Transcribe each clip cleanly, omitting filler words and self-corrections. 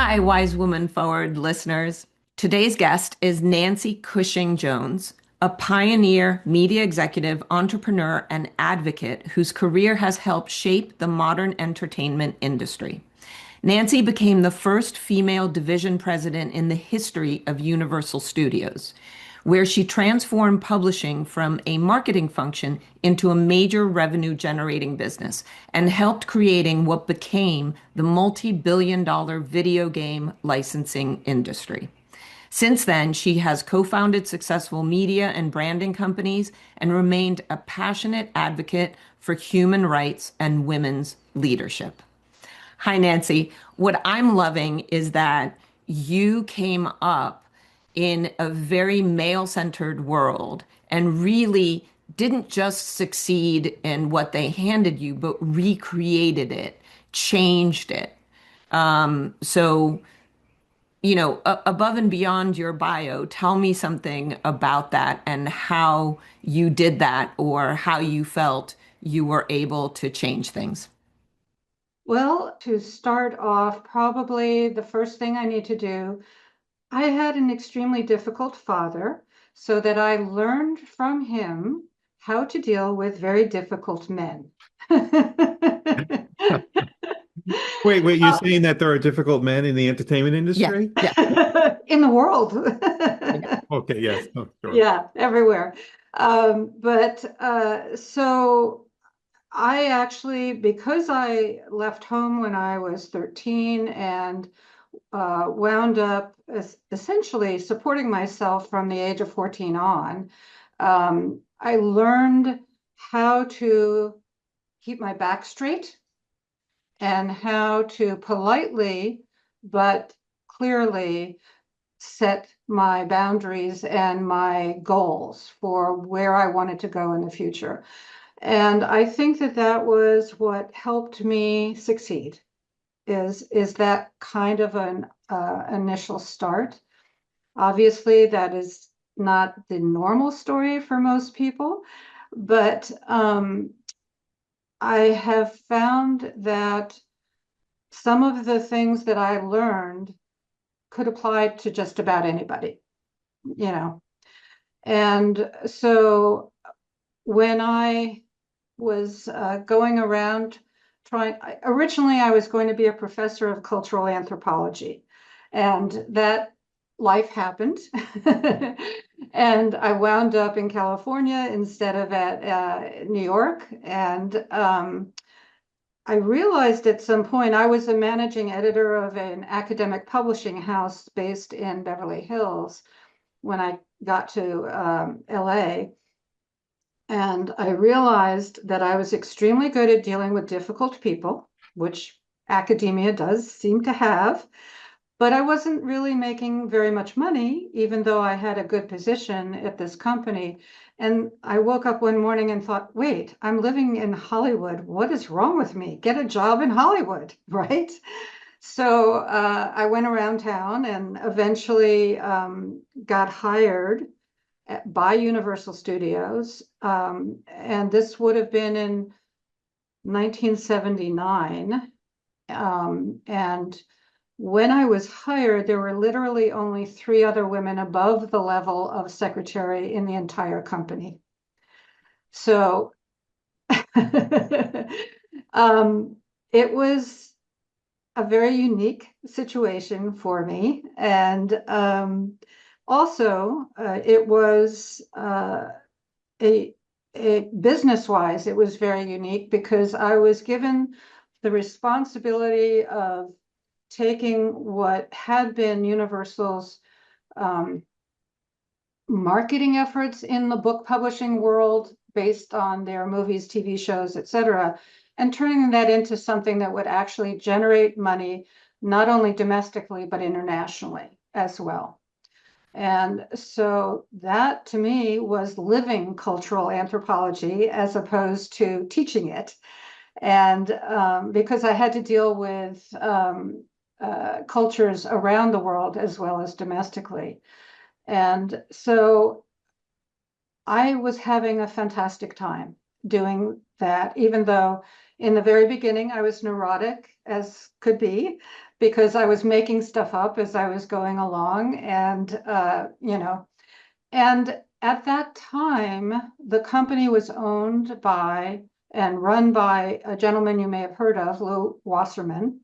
Hi, Wise Woman Forward listeners. Today's guest is Nancy Cushing-Jones, a pioneer, media executive, entrepreneur, and advocate whose career has helped shape the modern entertainment industry. Nancy became the first female division president in the history of Universal Studios, where she transformed publishing from a marketing function into a major revenue generating business and helped creating what became the multi-billion-dollar video game licensing industry. Since then, she has co-founded successful media and branding companies and remained a passionate advocate for human rights and women's leadership. Hi, Nancy. What I'm loving is that you came up in a very male-centered world and really didn't just succeed in what they handed you, but recreated it, changed it. So, above and beyond your bio, tell me something about that and how you did that or how you felt you were able to change things. Well, to start off, probably the first thing I need to do, I had an extremely difficult father, so that I learned from him how to deal with very difficult men. Wait, you're saying that there are difficult men in the entertainment Yeah, industry? yeah, In the world. Yeah. Okay, yes. Oh, sure. Yeah, everywhere. So I actually, because I left home when I was 13 and wound up essentially supporting myself from the age of 14 on, I learned how to keep my back straight and how to politely but clearly set my boundaries and my goals for where I wanted to go in the future. And I think that that was what helped me succeed, is that kind of an initial start. Obviously, that is not the normal story for most people, but I have found that some of the things that I learned could apply to just about anybody, you know. And so when I was going around originally I was going to be a professor of cultural anthropology, and that life happened. And I wound up in California instead of at New York. And I realized at some point I was a managing editor of an academic publishing house based in Beverly Hills when I got to LA. And I realized that I was extremely good at dealing with difficult people, which academia does seem to have, but I wasn't really making very much money, even though I had a good position at this company. And I woke up one morning and thought, wait, I'm living in Hollywood. What is wrong with me? Get a job in Hollywood, right? So I went around town and eventually got hired by Universal Studios. And this would have been in 1979. And when I was hired, there were literally only three other women above the level of secretary in the entire company. So it was a very unique situation for me. And also, it was a, a business-wise, it was very unique because I was given the responsibility of taking what had been Universal's marketing efforts in the book publishing world based on their movies, TV shows, etc., and turning that into something that would actually generate money, not only domestically, but internationally as well. And so that to me was living cultural anthropology as opposed to teaching it. And because I had to deal with cultures around the world as well as domestically. And so I was having a fantastic time. doing that, even though in the very beginning I was neurotic as could be, because I was making stuff up as I was going along. And at that time, the company was owned by and run by a gentleman you may have heard of, Lou Wasserman,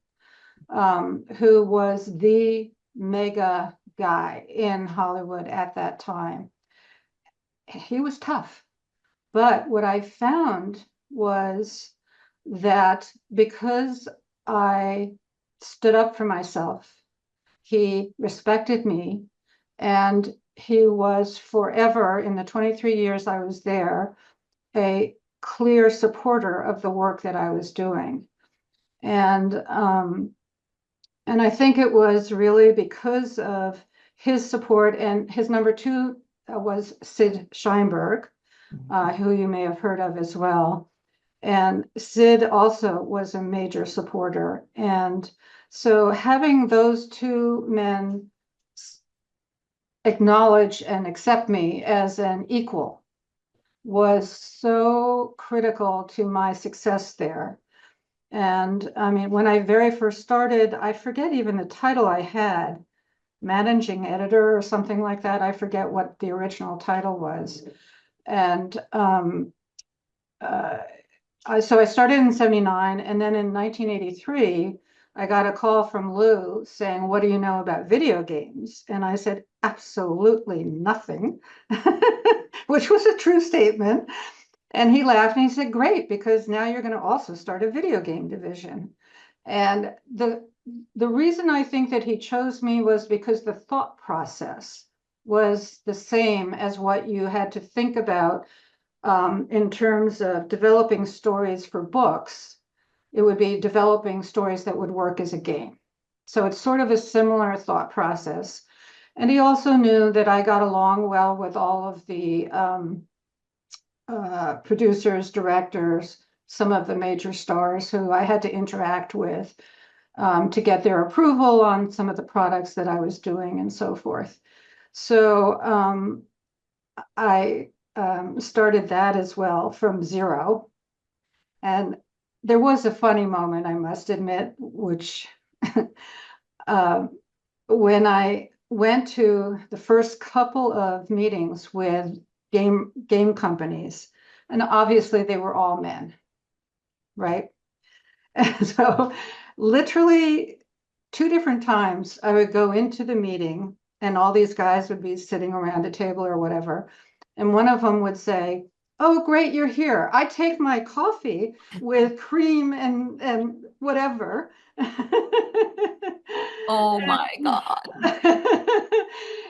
who was the mega guy in Hollywood at that time. He was tough. But what I found was that because I stood up for myself, he respected me, and he was forever, in the 23 years I was there, a clear supporter of the work that I was doing. And I think it was really because of his support, and his number two was Sid Sheinberg, who you may have heard of as well. And Sid also was a major supporter. And so having those two men acknowledge and accept me as an equal was so critical to my success there. And I mean, when I very first started, I forget even the title I had, managing editor or something like that. I forget what the original title was. And so I started in 79, and then in 1983, I got a call from Lou saying, "What do you know about video games?" And I said, "Absolutely nothing," which was a true statement. And he laughed and he said, "Great, because now you're going to also start a video game division." And the reason I think that he chose me was because the thought process was the same as what you had to think about in terms of developing stories for books. It would be developing stories that would work as a game. So it's sort of a similar thought process. And he also knew that I got along well with all of the producers, directors, some of the major stars who I had to interact with to get their approval on some of the products that I was doing and so forth. So I started that as well from zero. And there was a funny moment, I must admit, which when I went to the first couple of meetings with game companies, and obviously they were all men, right? And so literally two different times I would go into the meeting and all these guys would be sitting around a table or whatever. And one of them would say, "Oh, great, you're here. I take my coffee with cream and whatever." Oh my God.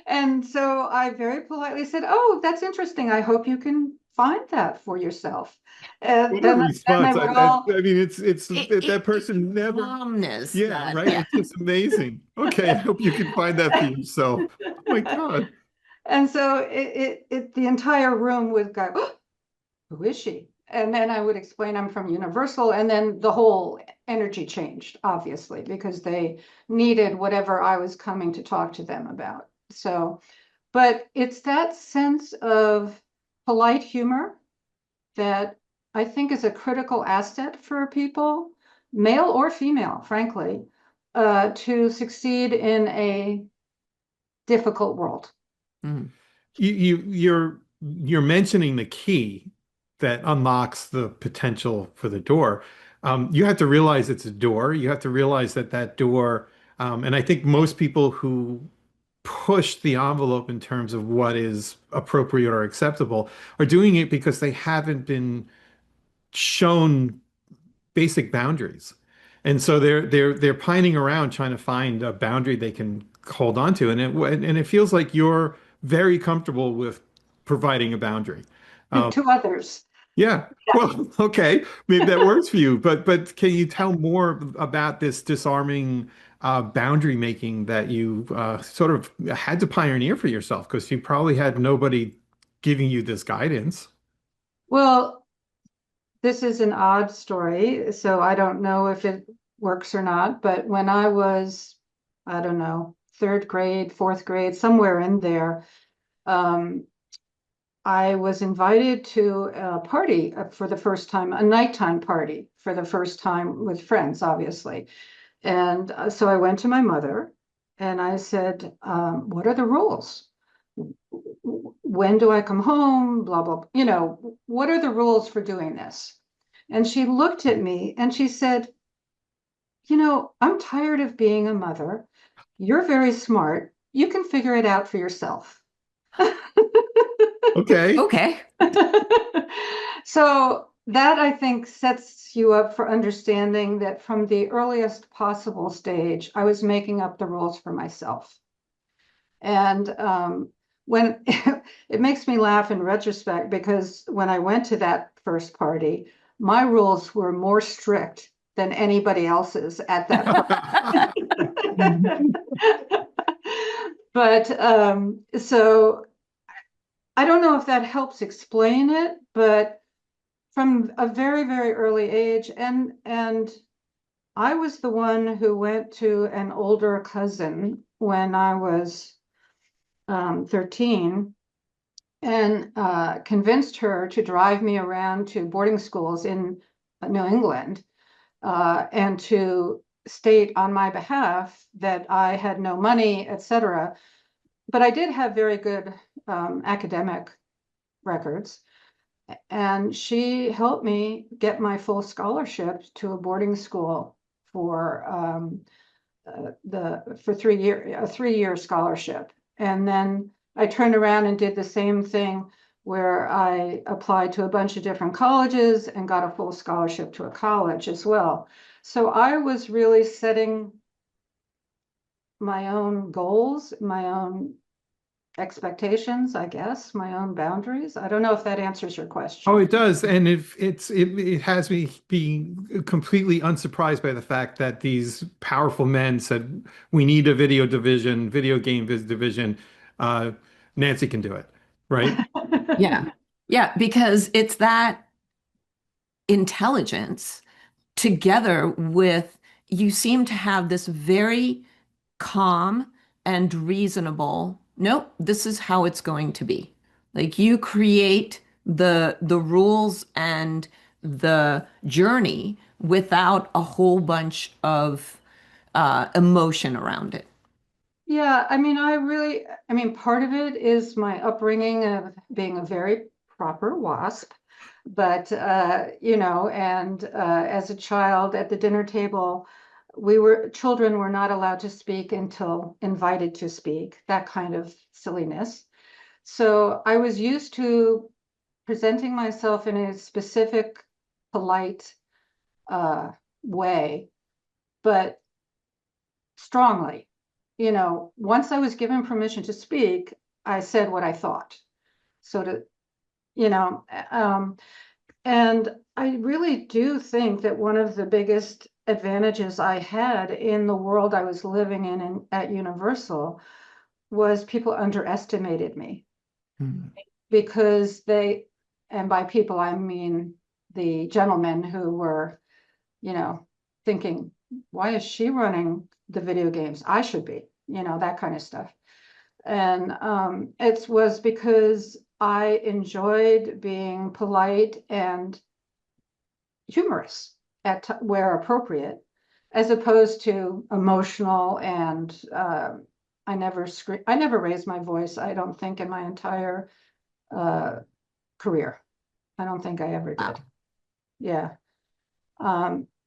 And so I very politely said, "Oh, that's interesting. I hope you can find that for yourself." And What a then they response. would all, I mean, it's that It's person never, calmness yeah, that, right. yeah. It's just amazing. Okay, I hope you can find that for yourself. Oh my God. and so the entire room would go, "Oh, who is she?" And then I would explain I'm from Universal, and then the whole energy changed, obviously, because they needed whatever I was coming to talk to them about. So, but it's that sense of polite humor that I think is a critical asset for people, male or female, frankly, to succeed in a difficult world. Mm. You're mentioning the key that unlocks the potential for the door. You have to realize it's a door. You have to realize that that door, and I think most people who push the envelope in terms of what is appropriate or acceptable are doing it because they haven't been shown basic boundaries. And so they're pining around trying to find a boundary they can hold on to. And it feels like you're very comfortable with providing a boundary. To others. Yeah. Well, okay. Maybe that works for you. But can you tell more about this disarming boundary making that you sort of had to pioneer for yourself? Because you probably had nobody giving you this guidance. Well, this is an odd story, so I don't know if it works or not. But when I was, I don't know, third grade, fourth grade, somewhere in there, um, I was invited to a party for the first time, a nighttime party for the first time with friends, obviously. And so I went to my mother and I said, what are the rules? When do I come home? Blah, blah, what are the rules for doing this? And she looked at me and she said, I'm tired of being a mother. You're very smart. You can figure it out for yourself. Okay. Okay. So that I think sets you up for understanding that from the earliest possible stage, I was making up the rules for myself. And when it makes me laugh in retrospect, because when I went to that first party, my rules were more strict than anybody else's at that party. But so I don't know if that helps explain it, but from a very, very early age, and I was the one who went to an older cousin when I was 13 and convinced her to drive me around to boarding schools in New England and to state on my behalf that I had no money, etc. But I did have very good academic records. And she helped me get my full scholarship to a boarding school for the for 3 year a 3 year scholarship. And then I turned around and did the same thing where I applied to a bunch of different colleges and got a full scholarship to a college as well. So I was really setting my own goals, my own expectations, I guess, my own boundaries. I don't know if that answers your Oh, question. it does. And if it has me being completely unsurprised by the fact that these powerful men said we need a video game division. Uh, Nancy can do it, right? Yeah. Yeah, because it's that intelligence together with you seem to have this very calm and reasonable, nope, this is how it's going to be. Like you create the rules and the journey without a whole bunch of emotion around it. Yeah, I mean, part of it is my upbringing of being a very proper WASP, but and as a child at the dinner table, children were not allowed to speak until invited to speak, that kind of silliness. So I was used to presenting myself in a specific, polite uh, way, but strongly. Once I was given permission to speak, I said what I thought. So you know, um, and I really do think that one of the biggest advantages I had in the world I was living in at Universal was people underestimated me Hmm. because and by people, I mean the gentlemen who were, you know, thinking, why is she running the video games? I should be, that kind of stuff. And it was because I enjoyed being polite and humorous where appropriate, as opposed to emotional and I never raised my voice, I don't think, in my entire uh, career. I don't think I ever did. Wow. Yeah.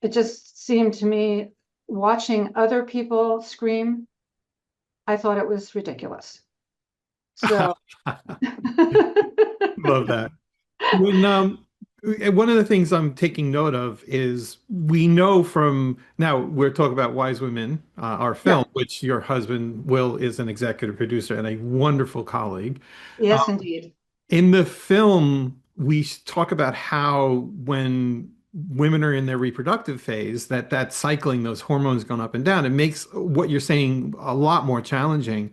It just seemed to me watching other people scream, I thought it was ridiculous. So, Love that. When one of the things I'm taking note of is we know from now we're talking about Wise Women, our yeah, film, which your husband Will is an executive producer and a wonderful colleague. yes, indeed. In the film, we talk about how when women are in their reproductive phase, that cycling, those hormones going up and down, it makes what you're saying a lot more challenging.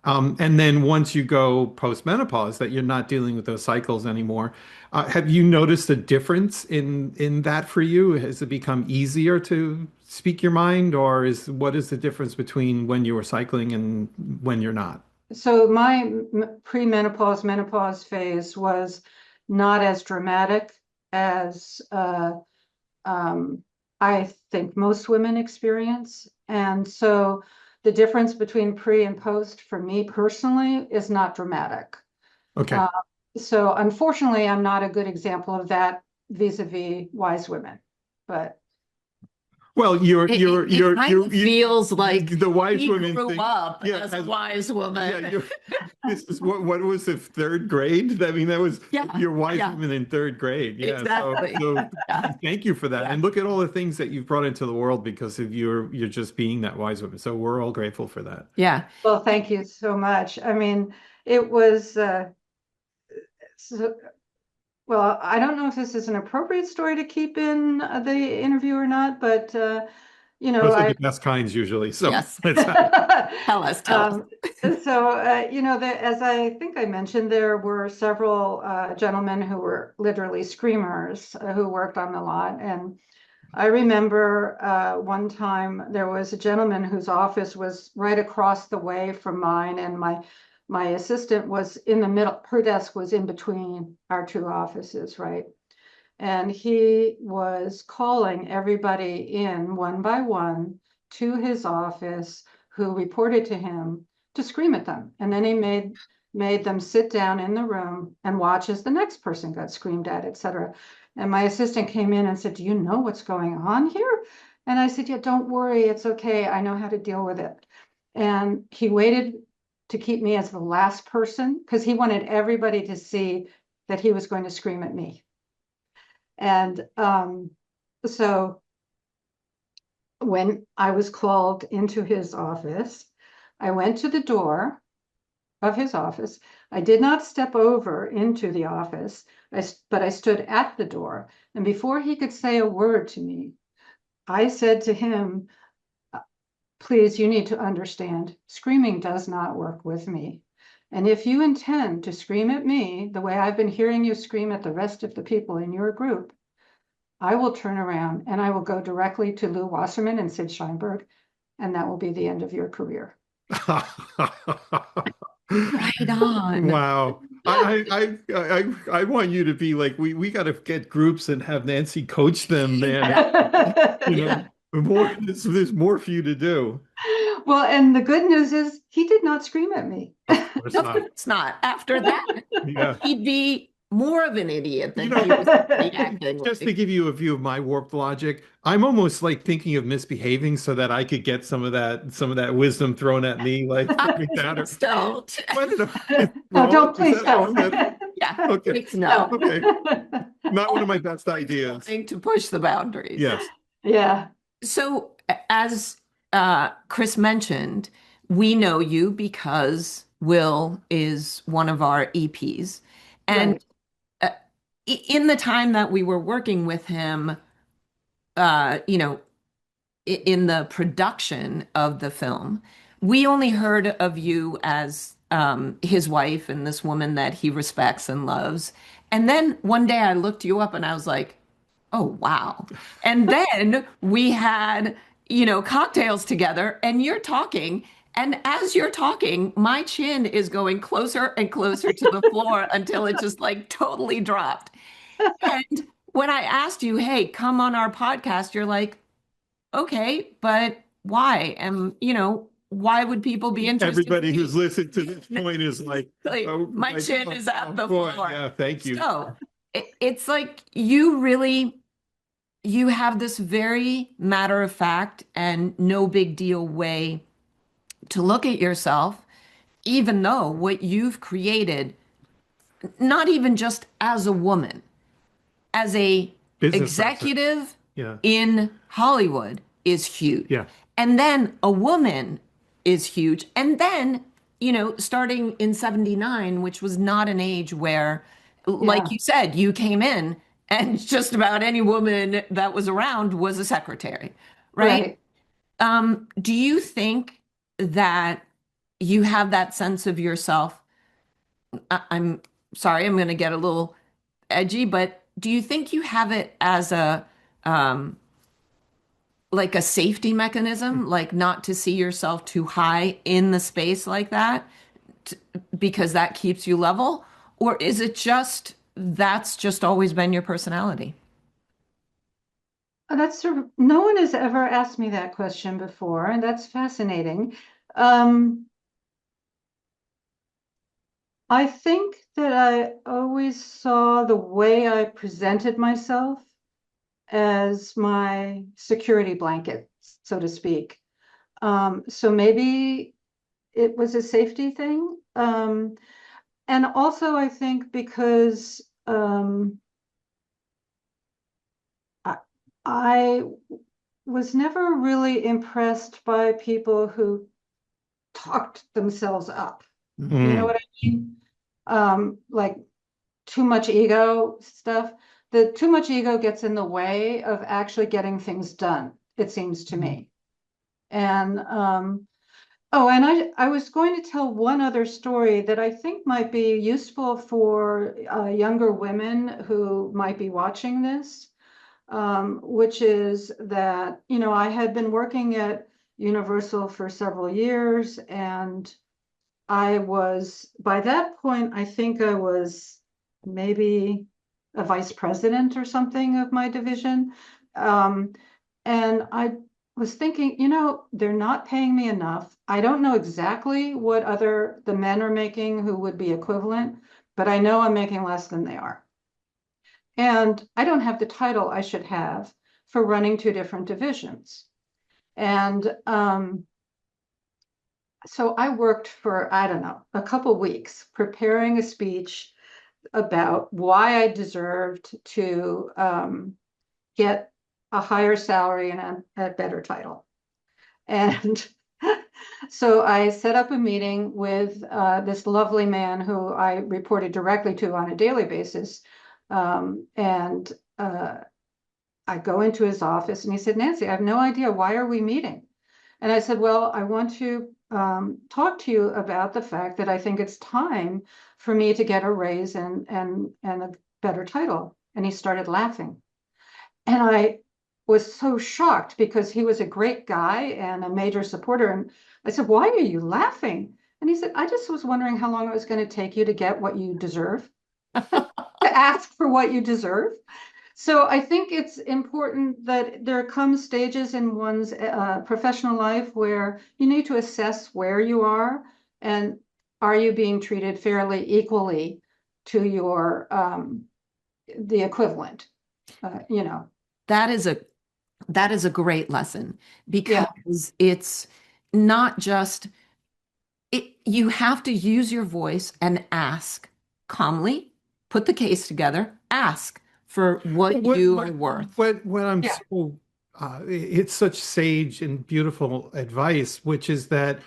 And then once you go post-menopause, that you're not dealing with those cycles anymore. Have you noticed a difference in that for you? Has it become easier to speak your mind, or what is the difference between when you were cycling and when you're not? So my premenopause, menopause phase was not as dramatic as um, I think most women experience. And so the difference between pre and post for me personally is not dramatic. Okay. Uh, so unfortunately, I'm not a good example of that vis-a-vis wise women. But Well, It kind of feels like the wise he women grew thing, up yeah, as a has, wise yeah, woman. you this is what was it, third grade? I mean, that was Yeah, your wise yeah, woman in third grade. Yeah. exactly. So Yeah, thank you for that. yeah, And look at all the things that you've brought into the world because of you're just being that wise woman. So we're all grateful for that. yeah. well, thank you so much. I mean, it was so, well, I don't know if this is an appropriate story to keep in the interview or not, but Those are I the best kinds usually. So Yes. let's have it. Tell us, tell us. um, so as I think I mentioned, there were several gentlemen who were literally screamers who worked on the lot, and I remember one time there was a gentleman whose office was right across the way from mine, and my assistant was in the middle. Her desk was in between our two offices, right? And he was calling everybody in one by one to his office who reported to him to scream at them. And then he made them sit down in the room and watch as the next person got screamed at, et cetera. And my assistant came in and said, "Do you know what's going on here?" And I said, "Yeah, don't worry, it's okay. I know how to deal with it." And he waited to keep me as the last person because he wanted everybody to see that he was going to scream at me. And so when I was called into his office, I went to the door of his office. I did not step over into the office, but I stood at the door. And before he could say a word to me, I said to him, "Please, you need to understand, screaming does not work with me. And if you intend to scream at me the way I've been hearing you scream at the rest of the people in your group, I will turn around and I will go directly to Lou Wasserman and Sid Sheinberg, and that will be the end of your career." Right on. Wow. I want you to be like we got to get groups and have Nancy coach them, man. Yeah, You yeah. know, there's more for you to do. Well, and the good news is he did not scream at me. Of course Of not. course not. After that, Yeah. he'd be more of an idiot You than know, he was reacting just to like. give you a view of my warped logic, I'm almost like thinking of misbehaving so that I could get some of that wisdom thrown at me, like coming down. Or Please don't. I don't know. It's No, wrong. don't, please Is don't. that Yeah, okay? please No. no. Okay. Not one of my best ideas. Trying to push the boundaries. Yes. Yeah, So, as Chris mentioned, we know you because Will is one of our EPs. And right. uh, in the time that we were working with him, you know, in the production of the film, we only heard of you as his wife and this woman that he respects and loves. And then one day I looked you up and I was like, oh, wow. And then we had, cocktails together and you're talking. And as you're talking, my chin is going closer and closer to the floor until it just like totally dropped. And when I asked you, hey, come on our podcast, you're like, okay, but why? And, why would people be interested in Everybody me? who's listened to this point is Like, oh, my chin is oh at the boy, floor. yeah, thank you. So it's like you have this very matter of fact and no big deal way to look at yourself, even though what you've created, not even just as a woman, as a Business person. executive Yeah. in Hollywood is huge. Yeah. And then a woman is huge. And then, starting in 79, which was not an age where, like Yeah, you said, you came in and just about any woman that was around was a secretary, right? right. Do you think that you have that sense of yourself? I'm sorry, I'm going to get a little edgy, but do you think you have it as um, like a safety mechanism, like not to see yourself too high in the space like that, because that keeps you level? Or is it just that's just always been your personality? No one has ever asked me that question before, and that's fascinating. Um, I think that I always saw the way I presented myself as my security blanket, so to speak. So maybe it was a safety thing. And also, I think because I, I was never really impressed by people who talked themselves up. You know Mm. what I mean? Like too much ego stuff. The too much ego gets in the way of actually getting things done, it seems to me. And oh, and I was going to tell one other story that I think might be useful for younger women who might be watching this, which is that, I had been working at Universal for several years, and by that point, I think I was maybe a vice president or something of my division. Um, and I was thinking, they're not paying me enough. I don't know exactly what the men are making who would be equivalent, but I know I'm making less than they are. And I don't have the title I should have for running two different divisions. And so I worked for, I don't know, a couple weeks preparing a speech about why I deserved to get a higher salary and a better title. And so I set up a meeting with this lovely man who I reported directly to on a daily basis. And I go into his office and he said, Nancy, I have no idea. Why are we meeting? And I said, well, I want to talk to you about the fact that I think it's time for me to get a raise and a better title. And he started laughing. And I was so shocked because he was a great guy and a major supporter. And I said, why are you laughing? And he said, I just was wondering how long it was going to take you to get what you deserve, to ask for what you deserve. So I think it's important that there come stages in one's professional life where you need to assess where you are and are you being treated fairly equally to your the equivalent, you know. That is a that is a great lesson Yeah. because it's not just you have to use your voice and ask calmly, put the case together, ask for what What you are what worth. what I'm Yeah. so it's such sage and beautiful advice, which is that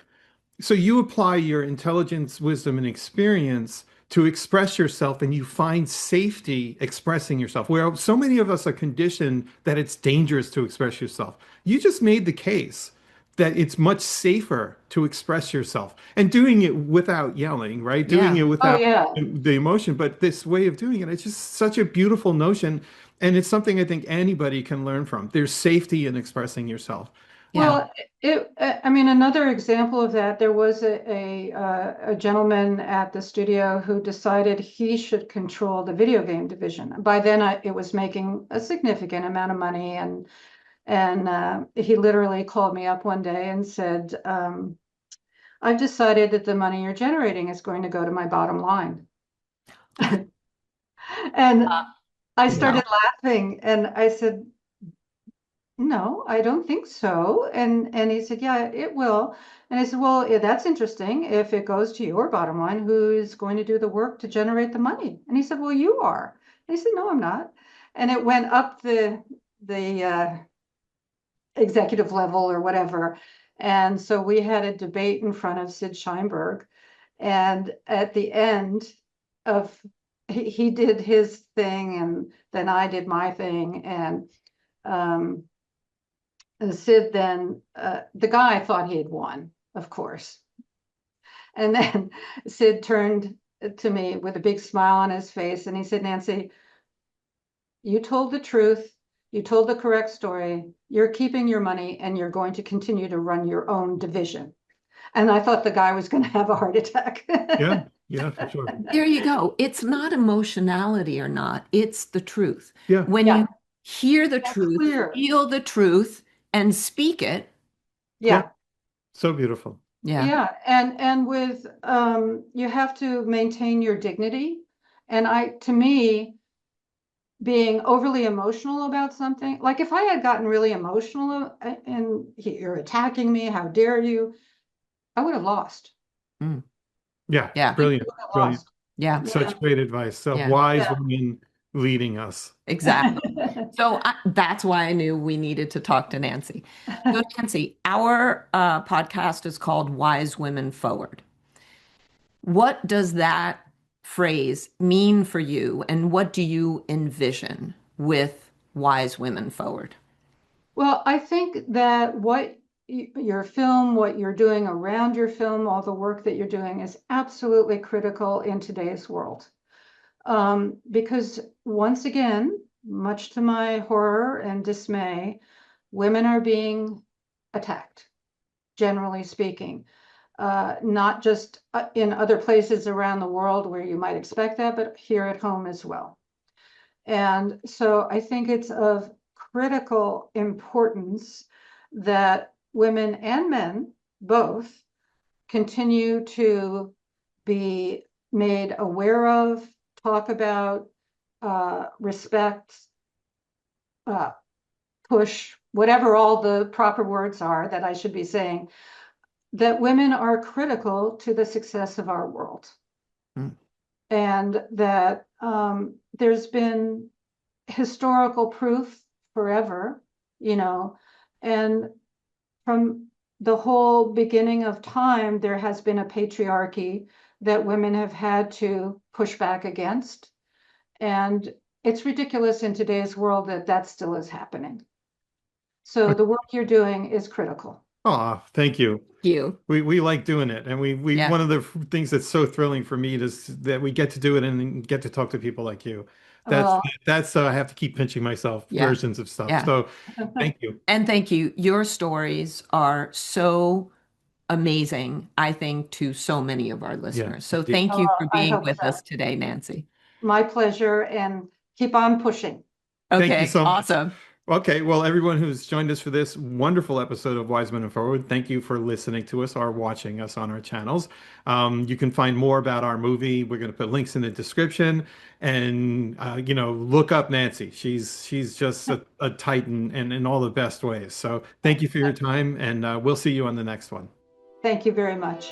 so you apply your intelligence, wisdom, and experience to express yourself, and you find safety expressing yourself. Where so many of us are conditioned that it's dangerous to express yourself. You just made the case that it's much safer to express yourself and doing it without yelling, right? Doing Yeah. it Oh, without yeah. the emotion, but this way of doing it, it's just such a beautiful notion. And it's something I think anybody can learn from. There's safety in expressing yourself. Yeah. Well, I mean, another example of that, there was a gentleman at the studio who decided he should control the video game division. By then, it was making a significant amount of money, and he literally called me up one day and said, "I've decided that the money you're generating is going to go to my bottom line." And I started Well, laughing, and I said, no, I don't think so. And he said, yeah, it will. And I said, well, yeah, that's interesting. If it goes to your bottom line, who is going to do the work to generate the money? And he said, well, you are. And I said, no, I'm not. And it went up the executive level or whatever. And so we had a debate in front of Sid Sheinberg. And at the end of he did his thing, and then I did my thing, and um, Sid then, the guy thought he had won, of course. And then Sid turned to me with a big smile on his face and he said, Nancy, you told the truth. You told the correct story. You're keeping your money and you're going to continue to run your own division. And I thought the guy was going to have a heart attack. Yeah, yeah, for sure. There you go. It's not emotionality or not, it's the truth. Yeah, When Yeah, you hear the and truth, clear. feel the truth, and speak it, yeah, Yeah. so beautiful. yeah. Yeah, and with you have to maintain your dignity. And to me, being overly emotional about something, like if I had gotten really emotional and you're attacking me, how dare you? I would have lost. Mm, Yeah, yeah. Would brilliant, have brilliant. lost. Yeah. Yeah, Such great advice. So Yeah. wise yeah. women leading us. Exactly. So that's why I knew we needed to talk to Nancy. So, Nancy, our podcast is called Wise Women Forward. What does that phrase mean for you, and what do you envision with Wise Women Forward? Well, I think that your film, what you're doing around your film, all the work that you're doing is absolutely critical in today's world. Because once again, much to my horror and dismay, women are being attacked, generally speaking. Not just in other places around the world where you might expect that, but here at home as well. And so I think it's of critical importance that women and men both continue to be made aware of, talk about, respect, uh, push, whatever all the proper words are that I should be saying, that women are critical to the success of our world. Mm. And that there's been historical proof forever, you know, and from the whole beginning of time, there has been a patriarchy that women have had to push back against. And it's ridiculous in today's world that that still is happening. So the work you're doing is critical. Oh, thank you. You. We like doing it, and we Yeah. one of the things that's so thrilling for me is that we get to do it and get to talk to people like you. That's Well, that's I have to keep pinching myself Yeah. versions of stuff. Yeah. So thank you. And thank you. Your stories are so amazing, I think, to so many of our Yeah, listeners. So thank you. thank you for I being hope with so. us today, Nancy. My pleasure, and keep on pushing. Thank you Okay, so much. awesome. Okay, well, everyone who's joined us for this wonderful episode of Wise Men and Forward, thank you for listening to us or watching us on our channels. You can find more about our movie. We're going to put links in the description, and look up Nancy. She's just a titan, and in all the best ways. So, thank you for your time, and we'll see you on the next one. Thank you very much.